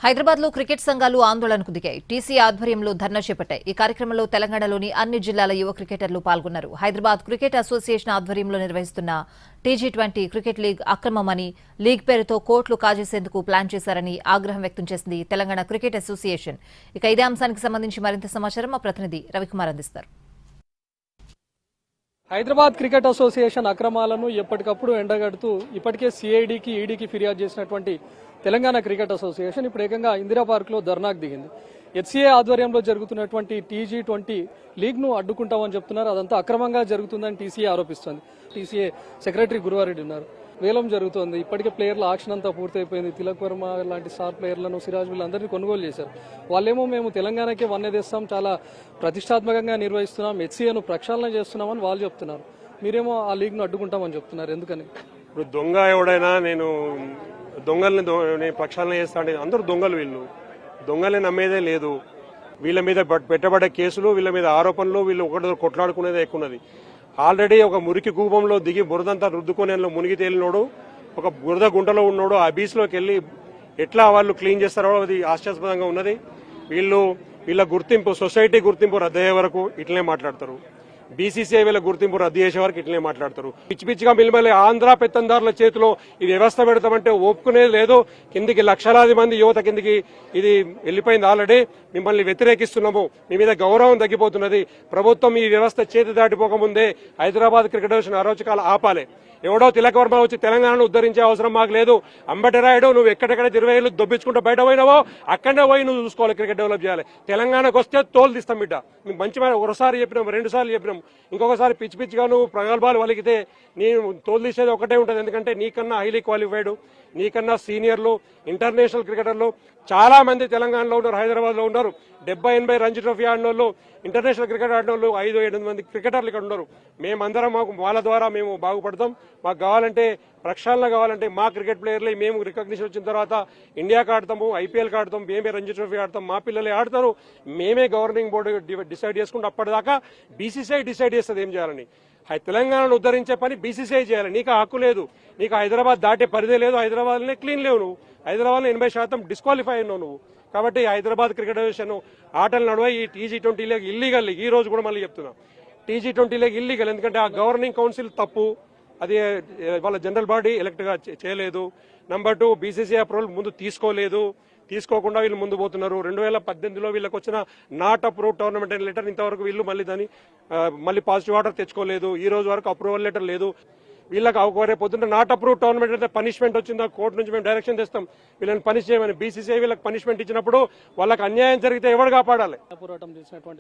హైదరాబాద్ లో క్రికెట్ సంఘాలు ఆందోళనకు దిగాయి. టీసీ ఆధ్వర్యంలో ధర్నా చేపట్టాయి. ఈ కార్యక్రమంలో తెలంగాణలోని అన్ని జిల్లాల యువ క్రికెటర్లు పాల్గొన్నారు. హైదరాబాద్ క్రికెట్ అసోసియేషన్ ఆధ్వర్యంలో నిర్వహిస్తున్న టీ20 క్రికెట్ లీగ్ అక్రమమని, లీగ్ పేరుతో కోట్లు కాజేసేందుకు ప్లాన్ చేశారని ఆగ్రహం వ్యక్తం చేసింది తెలంగాణ క్రికెట్ అసోసియేషన్. ఇక ఇదే అంశానికి సంబంధించి మరింత సమాచారం మా ప్రతినిధి రవికుమార్ అందిస్తారు. హైదరాబాద్ క్రికెట్ అసోసియేషన్ అక్రమాలను ఎప్పటికప్పుడు ఎండగడుతూ ఇప్పటికే సిఐడికి, ఈడీకి ఫిర్యాదు చేసినటువంటి తెలంగాణ క్రికెట్ అసోసియేషన్ ఇప్పుడు ఏకంగా ఇందిరా పార్క్ లో ధర్నాకు దిగింది. హెచ్సిఏ ఆధ్వర్యంలో జరుగుతున్నటువంటి టీ20 లీగ్ ను అడ్డుకుంటామని చెప్తున్నారు. అదంతా అక్రమంగా జరుగుతుందని టీసీఏ ఆరోపిస్తోంది. టీసీఏ సెక్రటరీ గురువారెడ్డి ఉన్నారు. వేలం జరుగుతోంది. ఇప్పటికే ప్లేయర్ల ఆక్షన్ అంతా పూర్తయిపోయింది. తిలక్ వర్మ లాంటి స్టార్ ప్లేయర్లను, సిరాజ్ వీళ్ళందరినీ కొనుగోలు చేశారు. వాళ్ళేమో మేము తెలంగాణకే వన్నెదేస్తాం, చాలా ప్రతిష్టాత్మకంగా నిర్వహిస్తున్నాం, హెచ్సిఏను ప్రక్షాళన చేస్తున్నామని వాళ్ళు చెప్తున్నారు. మీరేమో ఆ లీగ్ ను అడ్డుకుంటామని చెప్తున్నారు. ఎందుకని? ఇప్పుడు దొంగ ఎవడైనా నేను దొంగల్ని ప్రక్షాళన చేస్తా అంటే అందరూ దొంగలు. వీళ్ళు దొంగల్ని నమ్మేదే లేదు. వీళ్ళ మీద పెట్టబడ్డ కేసులు, వీళ్ళ మీద ఆరోపణలు, వీళ్ళు ఒకటి కొట్లాడుకునేదే ఎక్కున్నది. ఆల్రెడీ ఒక మురికి కూపంలో దిగి బురదంతా రుద్దుకొని మునిగి తేలినోడు, ఒక బురద గుంటలో ఉన్నోడు ఆ బీచ్లోకి వెళ్ళి ఎట్లా వాళ్ళు క్లీన్ చేస్తారో అది ఆశ్చర్యప్రదంగా ఉన్నది. వీళ్ళ గుర్తింపు, సొసైటీ గుర్తింపు రద్దయ్యే వరకు ఇట్లనే మాట్లాడతారు. బీసీసీఐ వీళ్ళ గుర్తింపు రద్దు చేసే వరకు ఇట్లనే మాట్లాడతారు. పిచ్చి పిచ్చిగా మిమ్మల్ని ఆంధ్ర పెత్తందారుల చేతిలో ఈ వ్యవస్థ పెడతామంటే ఒప్పుకునేది లేదు. కిందికి లక్షలాది మంది యువత కిందికి ఇది వెళ్ళిపోయింది. ఆల్రెడీ మిమ్మల్ని వ్యతిరేకిస్తున్నాము. మీ మీద గౌరవం తగ్గిపోతున్నది. ప్రభుత్వం ఈ వ్యవస్థ చేతి దాటిపోకముందే హైదరాబాద్ క్రికెట్ అసోసియేషన్ అరోచకాలు ఆపాలి. ఎవడో తిలక్ వర్మ వచ్చి తెలంగాణను ఉద్ధరించే అవసరం మాకు లేదు. అంబటిరాయుడు నువ్వు ఎక్కడెక్కడ 20 ఏళ్ళు దొబ్బించుకుంటూ బయట పోయినావో అక్కడనే పోయి నువ్వు చూసుకోవాలి, క్రికెట్ డెవలప్ చేయాలి. తెలంగాణకు వస్తే తోలు తీస్తాం బిడ్డ. మీకు మంచి ఒకసారి చెప్పినాం, 2 సార్లు చెప్పినాం. ఇంకొకసారి పిచ్చి పిచ్చిగా నువ్వు ప్రగల్భాలు వలికితే నేను తోలు తీసేది ఒకటే ఉంటుంది. ఎందుకంటే నీకన్నా హైలీ క్వాలిఫైడ్, నీకన్నా సీనియర్లు, ఇంటర్నేషనల్ క్రికెటర్లు చాలా మంది తెలంగాణలో ఉన్నారు, హైదరాబాద్ లో ఉన్నారు. 70-80 రంజీ ట్రోఫీ ఆడిన వాళ్ళు, ఇంటర్నేషనల్ క్రికెట్ ఆడిన వాళ్ళు 5-7 మంది క్రికెటర్లు ఇక్కడ ఉన్నారు. మేమందరం వాళ్ళ ద్వారా మేము బాగుపడతాం. మాకు కావాలంటే ప్రక్షాళన కావాలంటే మా క్రికెట్ ప్లేయర్లే మేము రికగ్నిషన్ వచ్చిన తర్వాత ఇండియాకి ఆడతాము, ఐపీఎల్కి ఆడతాం, మేమే రంజీ ట్రోఫీ ఆడతాం, మా పిల్లలే ఆడతారు. మేమే గవర్నింగ్ బోర్డు డిసైడ్ చేసుకుంటే అప్పటిదాకా బీసీసీఐ డిసైడ్ చేస్తుంది ఏం చేయాలని. తెలంగాణను ఉద్ధరించే పని బీసీసీఐ చేయాలి. నీకు హక్కు లేదు. నీకు హైదరాబాద్ దాటే పరిధే లేదు. హైదరాబాద్లోనే క్లీన్ లేవు నువ్వు. హైదరాబాద్లో 80% డిస్క్వాలిఫై అయినావు నువ్వు. కాబట్టి హైదరాబాద్ క్రికెట్ అసోసియేషన్ ఆటలు నడువై ఈ టీ20 లీగ్ ఇల్లీగల్. ఈ రోజు కూడా మళ్ళీ చెప్తున్నా, టీ20 లీగ్ ఇల్లీగల్. ఎందుకంటే ఆ గవర్నింగ్ కౌన్సిల్ తప్పు. అది వాళ్ళ జనరల్ బాడీ ఎలక్ట్ గా చేయలేదు. నెంబర్ 2 బీసీసీఐ అప్రూవల్ ముందు తీసుకోకుండా వీళ్ళు ముందు పోతున్నారు. 2018లో వీళ్ళకి వచ్చిన నాట్ అప్రూవ్ టోర్నమెంట్ అనే లెటర్ ఇంతవరకు వీళ్ళు మళ్ళీ పాజిటివ్ ఆర్డర్ తెచ్చుకోలేదు. ఈ రోజు వరకు అప్రూవల్ లెటర్ లేదు వీళ్ళకి. ఒకరే పొద్దున్న నాట్ అప్రూవ్ టోర్నమెంట్ అయితే పనిష్మెంట్ వచ్చిందా కోర్టు నుంచి మేము డైరెక్షన్ తెస్తాం వీళ్ళని పనిష్ చేయమని. బీసీసీఐ వీళ్ళకి పనిష్మెంట్ ఇచ్చినప్పుడు వాళ్ళకి అన్యాయం జరిగితే ఎవరు కాపాడాలి? పోరాటం చేసినటువంటి